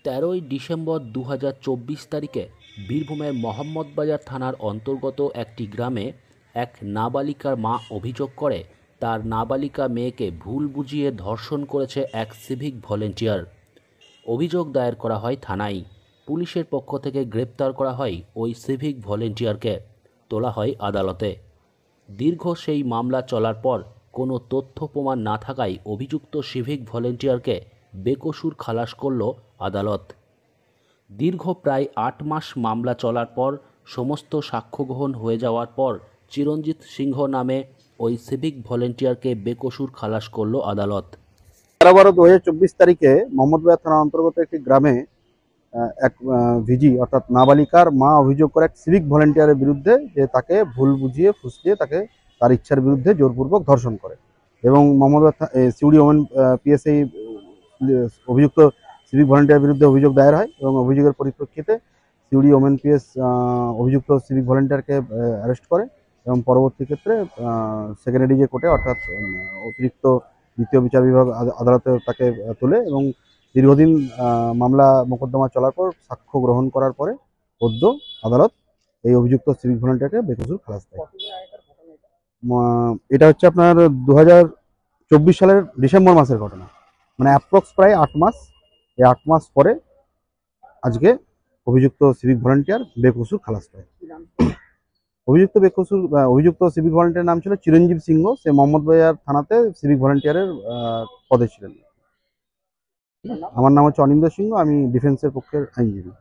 13ই December 2024 তারিখে বীরভূমের মোহাম্মদবাজার থানার অন্তর্গত একটি গ্রামে এক নাবালিকার মা অভিযোগ করে তার নাবালিকা মেয়েকে ভুল বুঝিয়ে ধর্ষণ করেছে এক সিভিক ভলেন্টিয়ার। অভিযোগ দায়ের করা হয় থানায়। পুলিশের পক্ষ থেকে গ্রেপ্তার করা হয় ওই সিভিক ভলেন্টিয়ারকে, তোলা হয় আদালতে। দীর্ঘ সেই মামলা চলার পর কোনো তথ্য প্রমাণ না থাকায় অভিযুক্ত সিভিক ভলেন্টিয়ারকে বেকসুর খালাস করল আদালত। দীর্ঘ প্রায় 8 মাস মামলা চলার পর সমস্ত সাক্ষ্য গ্রহণ হয়ে যাওয়ার পর চিরঞ্জিত সিংহ নামে ওই সিভিক ভলেন্টিয়ারকে বেকসুর খালাস করল আদালত। 13/12/2024 তারিখে মোহাম্মদবাজার থানার অন্তর্গত একটি গ্রামে এক ভিজি অর্থাৎ নাবালিকার মা অভিযোগ করে এক সিভিক ভলেন্টিয়ারের বিরুদ্ধে যে তাকে ভুল বুঝিয়ে ফুসলিয়ে তাকে তার ইচ্ছার বিরুদ্ধে জোরপূর্বক ধর্ষণ করে এবং মোহাম্মদবাজার সিউড়ি ওমেন পিএসআই অভিযুক্ত সিভিক ভলেন্টিয়ারের বিরুদ্ধে অভিযোগ দায়ের হয় এবং অভিযোগের পরিপ্রেক্ষিতে সিউড়ি ওমেন পিএস অভিযুক্ত সিভিক ভলেন্টিয়ারকে অ্যারেস্ট করে এবং পরবর্তী ক্ষেত্রে সেকেন্ডারি যে কোর্টে অর্থাৎ অতিরিক্ত দ্বিতীয় বিচার বিভাগ আদালতে তাকে তোলে এবং দীর্ঘদিন মামলা মোকদ্দমা চলার পর সাক্ষ্য গ্রহণ করার পরে সদ্য আদালত এই অভিযুক্ত সিভিক ভলেন্টিয়ারকে বেকসুর খালাস দেয়। এটা হচ্ছে আপনার 2024 সালের ডিসেম্বর মাসের ঘটনা, মানে অ্যাপ্রক্স প্রায় 8 মাস। এই 8 মাস পরে আজকে অভিযুক্ত সিভিক ভলেন্টিয়ার বেকসুর খালাস পায়। অভিযুক্ত সিভিক ভলেন্টিয়ার নাম ছিল চিরঞ্জিত সিংহ। সে মোহাম্মদবাজার থানাতে সিভিক ভলেন্টিয়ারের পদে ছিলেন। আমার নাম হচ্ছে অনিন্দ সিংহ, আমি ডিফেন্সের পক্ষের আইনজীবী।